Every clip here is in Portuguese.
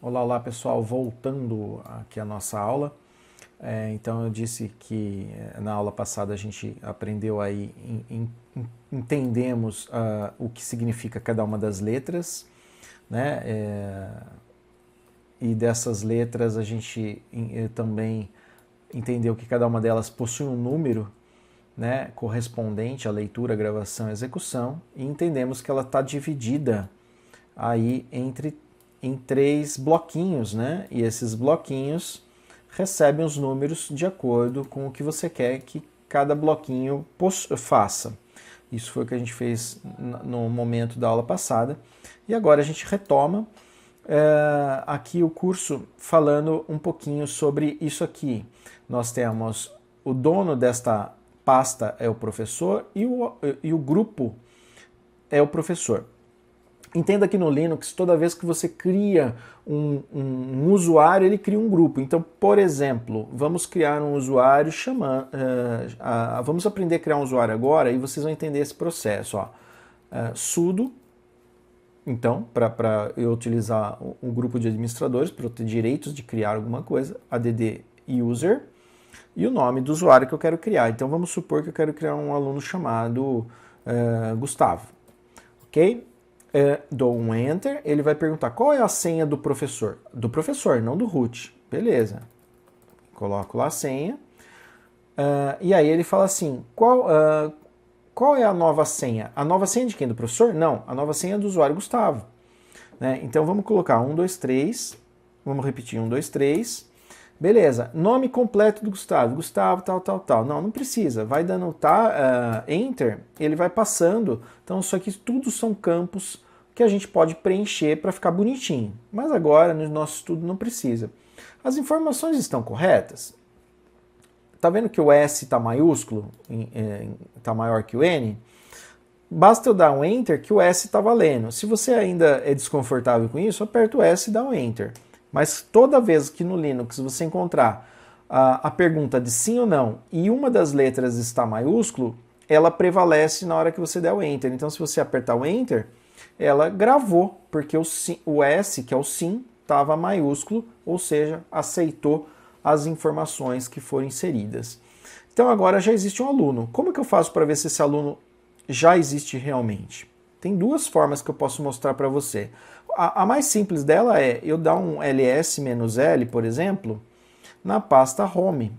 Olá, olá pessoal, voltando aqui à nossa aula. Então eu disse que na aula passada a gente aprendeu aí, entendemos o que significa cada uma das letras, né? E dessas letras a gente também entendeu que cada uma delas possui um número, né, correspondente à leitura, gravação e execução, e entendemos que ela está dividida aí em três bloquinhos, né? E esses bloquinhos recebem os números de acordo com o que você quer que cada bloquinho faça. Isso foi o que a gente fez no momento da aula passada. E agora a gente retoma aqui o curso falando um pouquinho sobre isso aqui. Nós temos o dono desta pasta é o professor e o grupo é o professor. Entenda que no Linux, toda vez que você cria um usuário, ele cria um grupo. Então, por exemplo, vamos criar um usuário chamando... vamos aprender a criar um usuário agora e vocês vão entender esse processo. Ó. Sudo, então, para eu utilizar um grupo de administradores, para eu ter direitos de criar alguma coisa, add user, e o nome do usuário que eu quero criar. Então, vamos supor que eu quero criar um aluno chamado Gustavo. Ok? Dou um Enter, ele vai perguntar qual é a senha do professor. Do professor, não do root. Beleza. Coloco lá a senha. E aí ele fala assim, qual é a nova senha? A nova senha de quem? Do professor? Não, a nova senha é do usuário Gustavo. Né? Então vamos colocar 1, 2, 3. Vamos repetir 1, 2, 3. Beleza, nome completo do Gustavo. Gustavo, tal, tal, tal. Não precisa. Vai dando Enter, ele vai passando. Então isso aqui tudo são campos que a gente pode preencher para ficar bonitinho. Mas agora, no nosso estudo, não precisa. As informações estão corretas? Tá vendo que o S está maiúsculo? Está maior que o N? Basta eu dar um Enter que o S está valendo. Se você ainda é desconfortável com isso, aperta o S e dá um Enter. Mas toda vez que no Linux você encontrar a pergunta de sim ou não e uma das letras está maiúsculo, ela prevalece na hora que você der o Enter. Então, se você apertar o Enter, ela gravou, porque o S, que é o sim, estava maiúsculo, ou seja, aceitou as informações que foram inseridas. Então, agora já existe um aluno. Como que eu faço para ver se esse aluno já existe realmente? Tem duas formas que eu posso mostrar para você. A mais simples dela é eu dar um ls-l, por exemplo, na pasta home.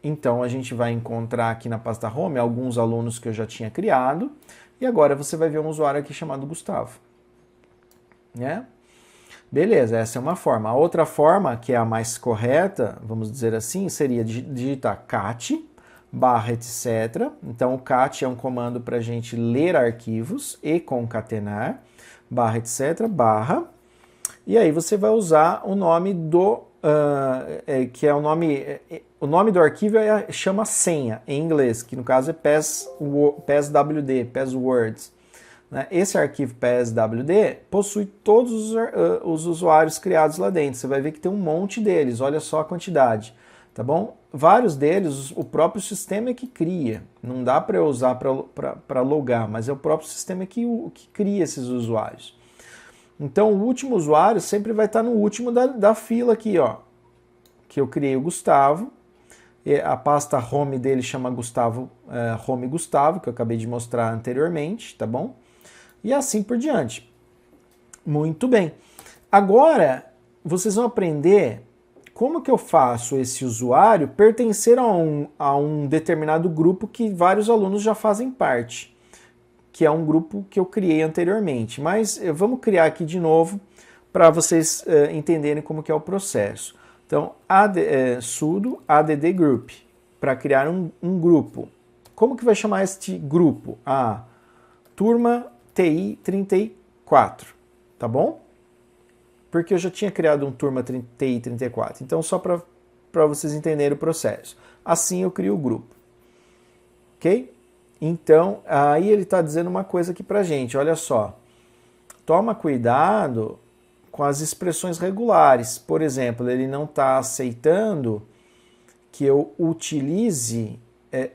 Então a gente vai encontrar aqui na pasta home alguns alunos que eu já tinha criado e agora você vai ver um usuário aqui chamado Gustavo. Né? Beleza, essa é uma forma. A outra forma, que é a mais correta, vamos dizer assim, seria digitar cat /etc. Então o cat é um comando para a gente ler arquivos e concatenar. /etc. E aí você vai usar o nome do que é o nome do arquivo chama senha em inglês, que no caso é passwd, passwords. Né? Esse arquivo passwd possui todos os usuários criados lá dentro. Você vai ver que tem um monte deles, olha só a quantidade. Tá bom? Vários deles, o próprio sistema é que cria. Não dá para eu usar para logar, mas é o próprio sistema que cria esses usuários. Então, o último usuário sempre vai estar no último da fila aqui, ó. Que eu criei o Gustavo. A pasta home dele chama Gustavo, home Gustavo, que eu acabei de mostrar anteriormente, tá bom? E assim por diante. Muito bem. Agora, vocês vão aprender como que eu faço esse usuário pertencer a um determinado grupo que vários alunos já fazem parte, que é um grupo que eu criei anteriormente. Mas vamos criar aqui de novo para vocês entenderem como que é o processo. Então, sudo add group, para criar um grupo. Como que vai chamar este grupo? Turma TI 34, tá bom? Porque eu já tinha criado um turma TI 34. Então, só para vocês entenderem o processo. Assim eu crio o grupo. Ok? Então, aí ele está dizendo uma coisa aqui para gente. Olha só. Toma cuidado com as expressões regulares. Por exemplo, ele não está aceitando que eu utilize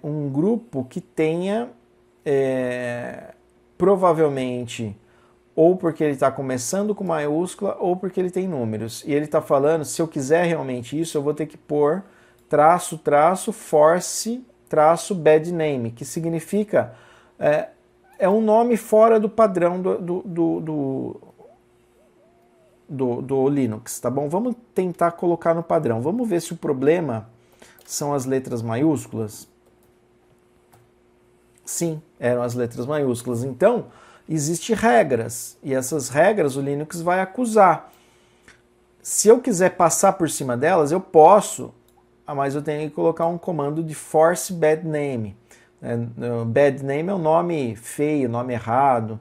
um grupo que tenha provavelmente ou porque ele está começando com maiúscula, ou porque ele tem números. E ele está falando, se eu quiser realmente isso, eu vou ter que pôr traço, traço, force, traço, bad name, que significa é um nome fora do padrão do Linux, tá bom? Vamos tentar colocar no padrão. Vamos ver se o problema são as letras maiúsculas. Sim, eram as letras maiúsculas. Então, existem regras, e essas regras o Linux vai acusar. Se eu quiser passar por cima delas, eu posso, mas eu tenho que colocar um comando de force bad name. Bad name é um nome feio, nome errado,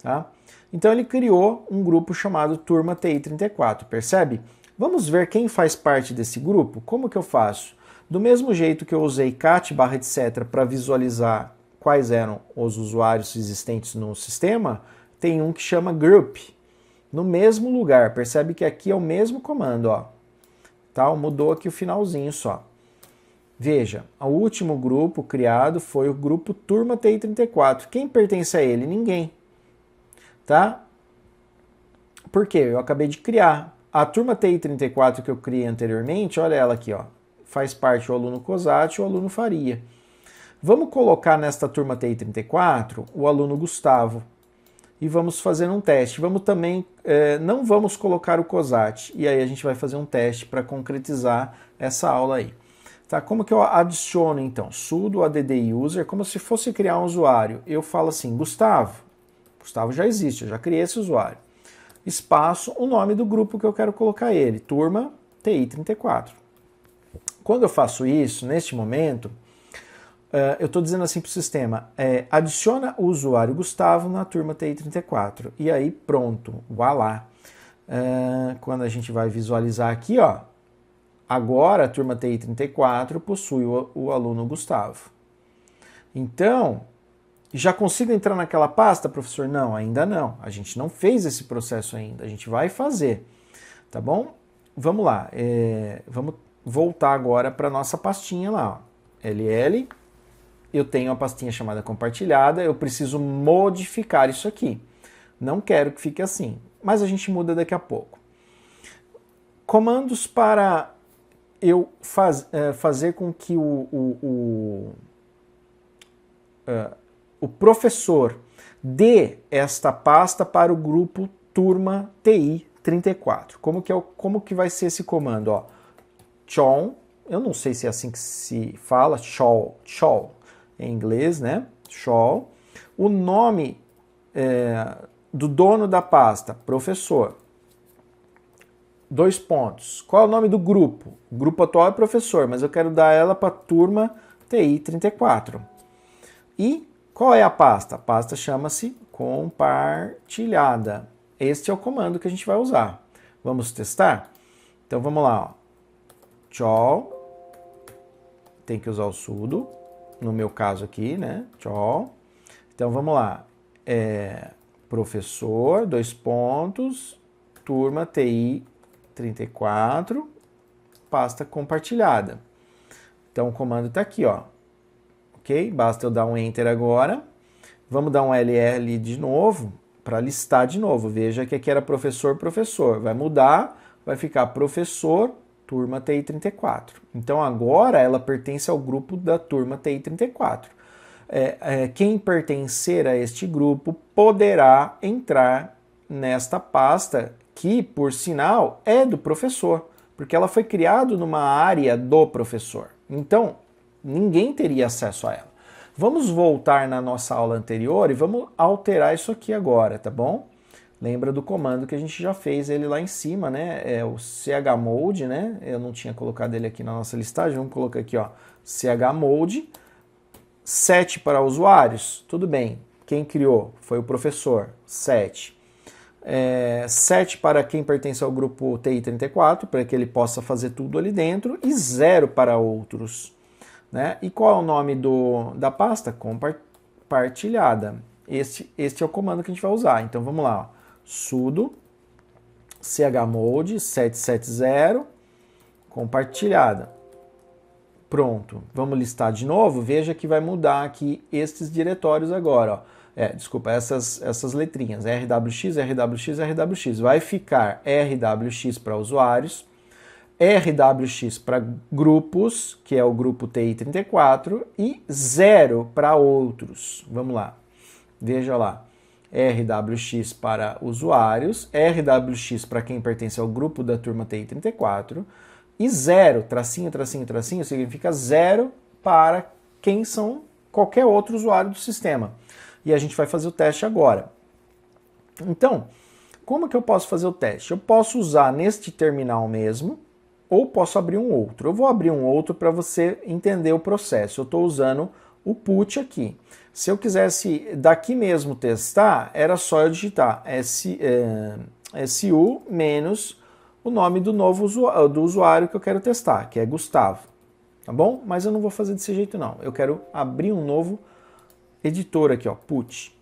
tá? Então ele criou um grupo chamado Turma TI 34, percebe? Vamos ver quem faz parte desse grupo? Como que eu faço? Do mesmo jeito que eu usei cat/etc para visualizar quais eram os usuários existentes no sistema, tem um que chama group, no mesmo lugar. Percebe que aqui é o mesmo comando, ó. Tá? Mudou aqui o finalzinho só. Veja, o último grupo criado foi o grupo Turma TI 34. Quem pertence a ele? Ninguém. Tá? Por quê? Eu acabei de criar. A Turma TI 34 que eu criei anteriormente, olha ela aqui, ó. Faz parte o aluno Cosati e o aluno Faria. Vamos colocar nesta Turma TI 34 o aluno Gustavo. E vamos fazer um teste. Vamos também, não vamos colocar o Cosati. E aí a gente vai fazer um teste para concretizar essa aula aí. Tá? Como que eu adiciono então? Sudo add user, como se fosse criar um usuário. Eu falo assim, Gustavo. Gustavo já existe, eu já criei esse usuário. Espaço, o nome do grupo que eu quero colocar ele. Turma TI 34. Quando eu faço isso, neste momento, eu estou dizendo assim para o sistema, adiciona o usuário Gustavo na turma TI 34. E aí pronto, voilá. Quando a gente vai visualizar aqui, ó, agora a turma TI 34 possui o aluno Gustavo. Então, já consigo entrar naquela pasta, professor? Não, ainda não. A gente não fez esse processo ainda, a gente vai fazer, tá bom? Vamos lá, vamos voltar agora para a nossa pastinha lá, ó. LL. Eu tenho uma pastinha chamada compartilhada, eu preciso modificar isso aqui. Não quero que fique assim, mas a gente muda daqui a pouco. Comandos para eu fazer com que o professor dê esta pasta para o grupo Turma TI 34. Como que vai ser esse comando? Ó, chon, eu não sei se é assim que se fala, chol, em inglês, né? Show. O nome do dono da pasta, professor. 2 pontos. Qual é o nome do grupo? O grupo atual é professor, mas eu quero dar ela para a turma TI 34. E qual é a pasta? A pasta chama-se compartilhada. Este é o comando que a gente vai usar. Vamos testar? Então vamos lá. Ó. Tchau. Tem que usar o sudo. No meu caso aqui, né? Tchau. Então vamos lá. Professor, 2 pontos, turma TI 34, pasta compartilhada. Então o comando está aqui, ó. Ok? Basta eu dar um Enter agora. Vamos dar um LL de novo para listar de novo. Veja que aqui era professor. Vai mudar, vai ficar professor, turma TI 34. Então agora ela pertence ao grupo da turma TI 34. Quem pertencer a este grupo poderá entrar nesta pasta que, por sinal, é do professor, porque ela foi criada numa área do professor. Então, ninguém teria acesso a ela. Vamos voltar na nossa aula anterior e vamos alterar isso aqui agora, tá bom? Lembra do comando que a gente já fez ele lá em cima, né? É o chmod, né? Eu não tinha colocado ele aqui na nossa listagem, vamos colocar aqui, ó, chmod. 7 para usuários, tudo bem. Quem criou foi o professor, 7. 7 para quem pertence ao grupo TI 34, para que ele possa fazer tudo ali dentro, e 0 para outros. Né? E qual é o nome da pasta? Compartilhada. Este é o comando que a gente vai usar. Então vamos lá. Ó. Sudo chmod 770 compartilhada. Pronto. Vamos listar de novo. Veja que vai mudar aqui estes diretórios agora. Ó. Desculpa, essas letrinhas, RWX, RWX, RWX. Vai ficar RWX para usuários, RWX para grupos, que é o grupo TI34, e 0 para outros. Vamos lá, veja lá. RWX para usuários, RWX para quem pertence ao grupo da turma TI34, e 0, tracinho, tracinho, tracinho, significa 0 para quem são qualquer outro usuário do sistema. E a gente vai fazer o teste agora. Então, como que eu posso fazer o teste? Eu posso usar neste terminal mesmo, ou posso abrir um outro. Eu vou abrir um outro para você entender o processo. Eu estou usando o put aqui. Se eu quisesse daqui mesmo testar, era só eu digitar SU menos o nome do usuário que eu quero testar, que é Gustavo. Tá bom? Mas eu não vou fazer desse jeito não. Eu quero abrir um novo editor aqui, ó, put,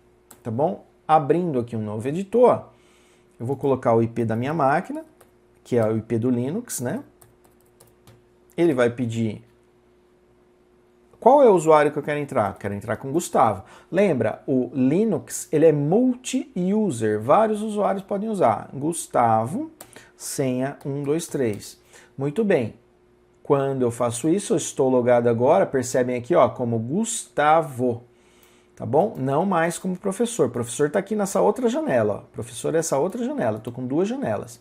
tá bom? Abrindo aqui um novo editor, eu vou colocar o IP da minha máquina, que é o IP do Linux, né? Ele vai pedir qual é o usuário que eu quero entrar? Quero entrar com Gustavo. Lembra, o Linux, ele é multi-user, vários usuários podem usar. Gustavo, senha 123. Muito bem. Quando eu faço isso, eu estou logado agora, percebem aqui, ó, como Gustavo. Tá bom? Não mais como professor. O professor está aqui nessa outra janela. Ó. Professor é essa outra janela. Estou com duas janelas.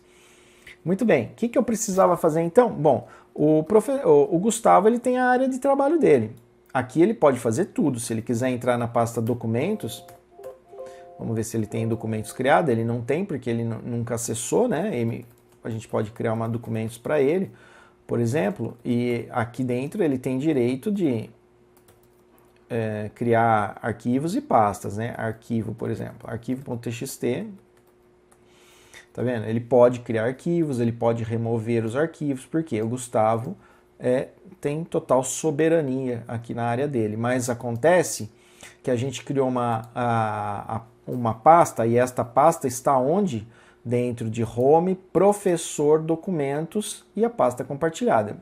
Muito bem. O que eu precisava fazer então? Bom, o Gustavo ele tem a área de trabalho dele. Aqui ele pode fazer tudo. Se ele quiser entrar na pasta documentos, vamos ver se ele tem documentos criados. Ele não tem, porque ele nunca acessou, né? A gente pode criar uma documentos para ele, por exemplo. E aqui dentro ele tem direito de criar arquivos e pastas, né? Arquivo, por exemplo, arquivo.txt, tá vendo? Ele pode criar arquivos, ele pode remover os arquivos, porque o Gustavo tem total soberania aqui na área dele. Mas acontece que a gente criou uma pasta, e esta pasta está onde? Dentro de Home, Professor, Documentos e a pasta compartilhada.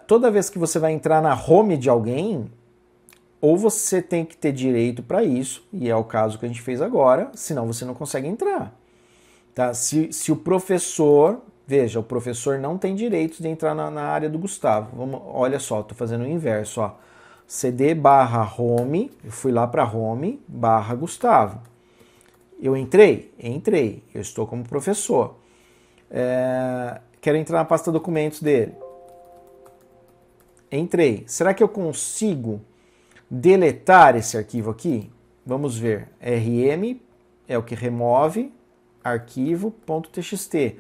Toda vez que você vai entrar na home de alguém, ou você tem que ter direito para isso, e é o caso que a gente fez agora, senão você não consegue entrar. Tá? Se o professor, veja, o professor não tem direito de entrar na área do Gustavo. Olha só, estou fazendo o inverso. Ó. cd/home, eu fui lá para home, /Gustavo. Eu entrei? Entrei. Eu estou como professor. Quero entrar na pasta documentos dele. Entrei. Será que eu consigo deletar esse arquivo aqui? Vamos ver. rm é o que remove arquivo.txt.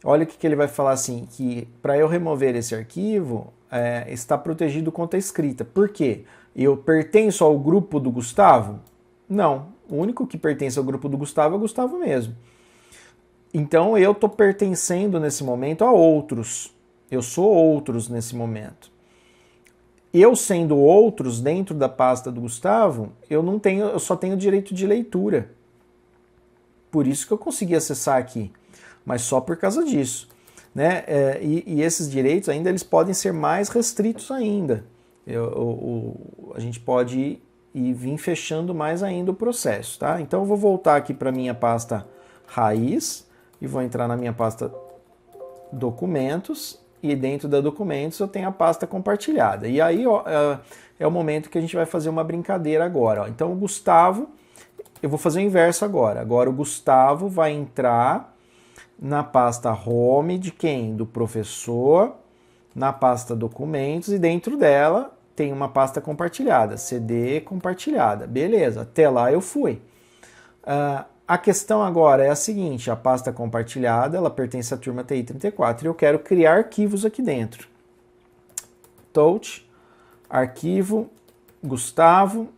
Olha o que ele vai falar assim, que para eu remover esse arquivo, está protegido contra a escrita. Por quê? Eu pertenço ao grupo do Gustavo? Não. O único que pertence ao grupo do Gustavo é o Gustavo mesmo. Então eu estou pertencendo nesse momento a outros. Eu sou outros nesse momento. Eu sendo outros dentro da pasta do Gustavo, eu só tenho direito de leitura. Por isso que eu consegui acessar aqui, mas só por causa disso. Né? E esses direitos ainda eles podem ser mais restritos ainda. A gente pode ir vir fechando mais ainda o processo. Tá? Então eu vou voltar aqui para a minha pasta raiz e vou entrar na minha pasta documentos. E dentro da documentos eu tenho a pasta compartilhada. E aí ó, é o momento que a gente vai fazer uma brincadeira agora. Ó. Então o Gustavo, eu vou fazer o inverso agora. Agora o Gustavo vai entrar na pasta home de quem? Do professor, na pasta documentos, e dentro dela tem uma pasta compartilhada, CD compartilhada. Beleza, até lá eu fui. A questão agora é a seguinte, a pasta compartilhada, ela pertence à turma TI34 e eu quero criar arquivos aqui dentro. Touch, arquivo, Gustavo.txt.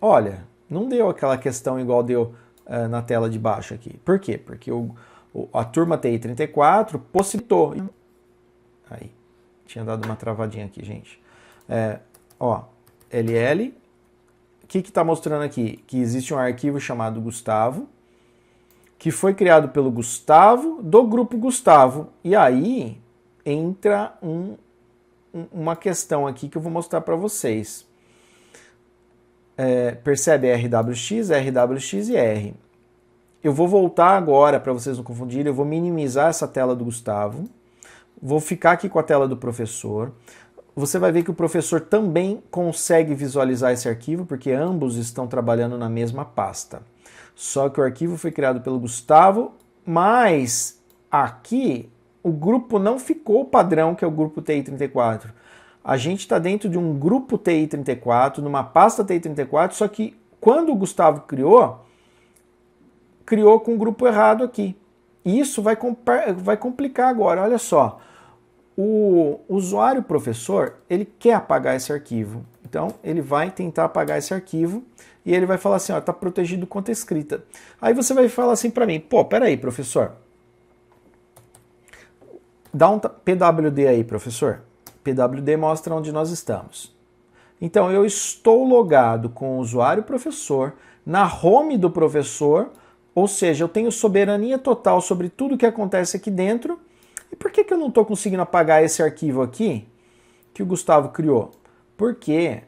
Olha, não deu aquela questão igual deu na tela de baixo aqui. Por quê? Porque a turma TI34 possibilitou. Aí, tinha dado uma travadinha aqui, gente. LL. O que está mostrando aqui? Que existe um arquivo chamado Gustavo, que foi criado pelo Gustavo, do grupo Gustavo. E aí entra uma questão aqui que eu vou mostrar para vocês. percebe RWX, RWX e R. Eu vou voltar agora, para vocês não confundirem, eu vou minimizar essa tela do Gustavo, vou ficar aqui com a tela do professor. Você vai ver que o professor também consegue visualizar esse arquivo, porque ambos estão trabalhando na mesma pasta. Só que o arquivo foi criado pelo Gustavo, mas aqui o grupo não ficou padrão, que é o grupo TI34. A gente está dentro de um grupo TI34, numa pasta TI34, só que quando o Gustavo criou com um grupo errado aqui. E isso vai complicar agora, olha só. O usuário professor, ele quer apagar esse arquivo. Então, ele vai tentar apagar esse arquivo e ele vai falar assim, ó, tá protegido conta escrita. Aí você vai falar assim para mim, pô, peraí, professor. Dá um PWD aí, professor. PWD mostra onde nós estamos. Então, eu estou logado com o usuário professor, na home do professor, ou seja, eu tenho soberania total sobre tudo que acontece aqui dentro. E por que eu não estou conseguindo apagar esse arquivo aqui que o Gustavo criou? Porque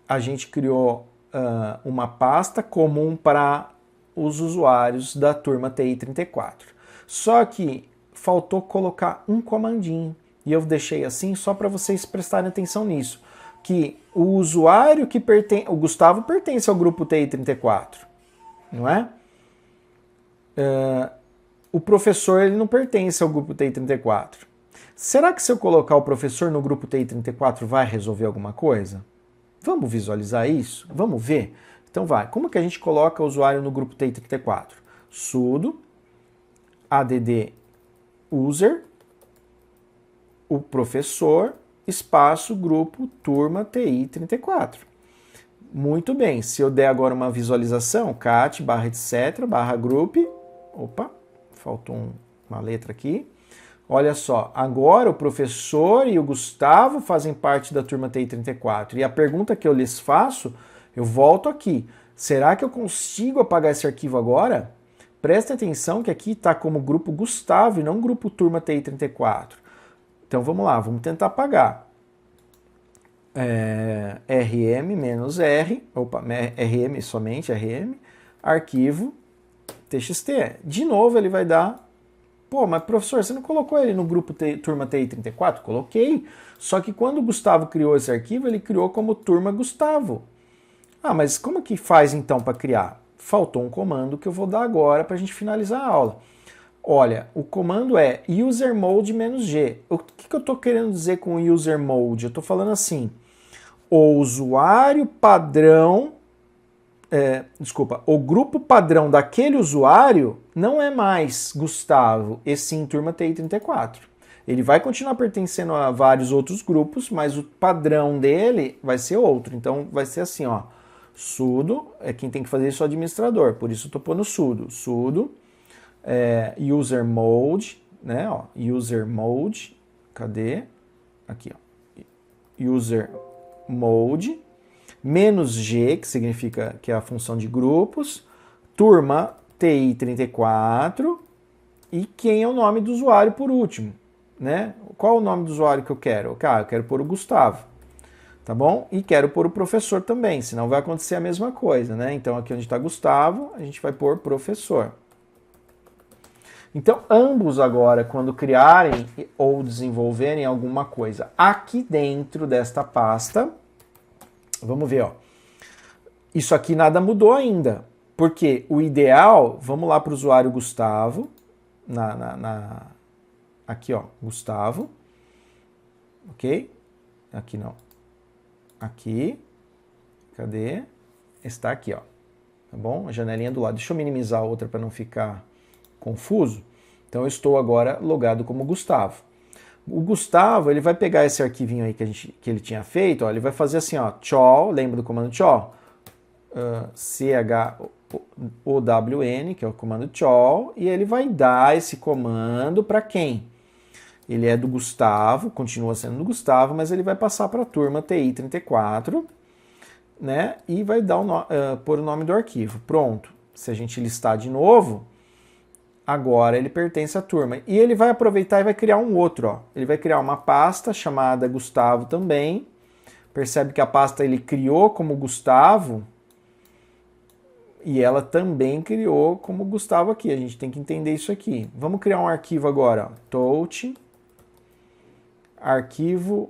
a gente criou uma pasta comum para os usuários da turma TI34. Só que faltou colocar um comandinho. E eu deixei assim só para vocês prestarem atenção nisso. Que o usuário que pertence... O Gustavo pertence ao grupo TI34, não é? O professor ele não pertence ao grupo TI34. Será que se eu colocar o professor no grupo TI34 vai resolver alguma coisa? Vamos visualizar isso? Vamos ver? Então vai. Como que a gente coloca o usuário no grupo TI34? Sudo add user o professor espaço grupo turma TI34. Muito bem. Se eu der agora uma visualização, cat barra etc barra group, opa, faltou uma letra aqui. Olha só, agora o professor e o Gustavo fazem parte da turma TI34. E a pergunta que eu lhes faço, eu volto aqui. Será que eu consigo apagar esse arquivo agora? Presta atenção que aqui está como grupo Gustavo e não grupo turma TI34. Então vamos lá, vamos tentar apagar. rm-r, opa, rm somente, rm, arquivo txt. De novo ele vai dar, pô, mas professor, você não colocou ele no grupo turma TI34? Coloquei, só que quando o Gustavo criou esse arquivo, ele criou como turma Gustavo. Ah, mas como que faz então para criar? Faltou um comando que eu vou dar agora para a gente finalizar a aula. Olha, o comando é usermod-g. O que eu estou querendo dizer com usermod? Eu estou falando assim, o usuário padrão, o grupo padrão daquele usuário não é mais Gustavo, e sim turma TI34. Ele vai continuar pertencendo a vários outros grupos, mas o padrão dele vai ser outro. Então vai ser assim, ó, sudo, quem tem que fazer isso é o administrador, por isso eu estou pondo sudo, usermod, né, ó, usermod, cadê? Aqui, ó, usermod, -g, que significa que é a função de grupos, turma TI34 e quem é o nome do usuário por último, né? Qual é o nome do usuário que eu quero? Eu quero pôr o Gustavo, tá bom? E quero pôr o professor também, senão vai acontecer a mesma coisa, né? Então aqui onde está Gustavo, a gente vai pôr professor. Então ambos agora, quando criarem ou desenvolverem alguma coisa aqui dentro desta pasta, vamos ver, ó. Isso aqui nada mudou ainda, porque o ideal, vamos lá para o usuário Gustavo, aqui, ó, Gustavo, ok? Aqui não, aqui, cadê? Está aqui, ó, tá bom? A janelinha do lado. Deixa eu minimizar a outra para não ficar confuso. Então eu estou agora logado como Gustavo. O Gustavo, ele vai pegar esse arquivinho aí que ele tinha feito, ó, ele vai fazer assim, ó, chown, lembra do comando chown? CHOWN, que é o comando chown, e ele vai dar esse comando para quem? Ele é do Gustavo, continua sendo do Gustavo, mas ele vai passar para a turma TI34, né? E vai dar pôr o nome do arquivo. Pronto. Se a gente listar de novo, agora ele pertence à turma. E ele vai aproveitar e vai criar um outro, ó. Ele vai criar uma pasta chamada Gustavo também, Percebe que a pasta ele criou como Gustavo e ela também criou como Gustavo aqui. A gente tem que entender isso aqui. Vamos criar um arquivo agora. Touch, arquivo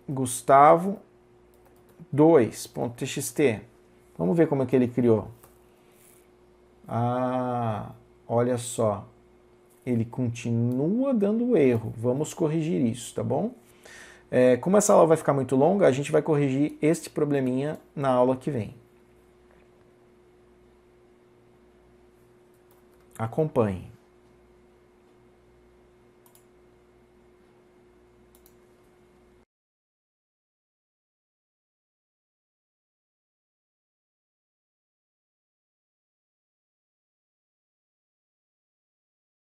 Gustavo 2.txt. Vamos ver como é que ele criou. Ah, olha só. Ele continua dando erro. Vamos corrigir isso, tá bom? Como essa aula vai ficar muito longa, a gente vai corrigir este probleminha na aula que vem. Acompanhe.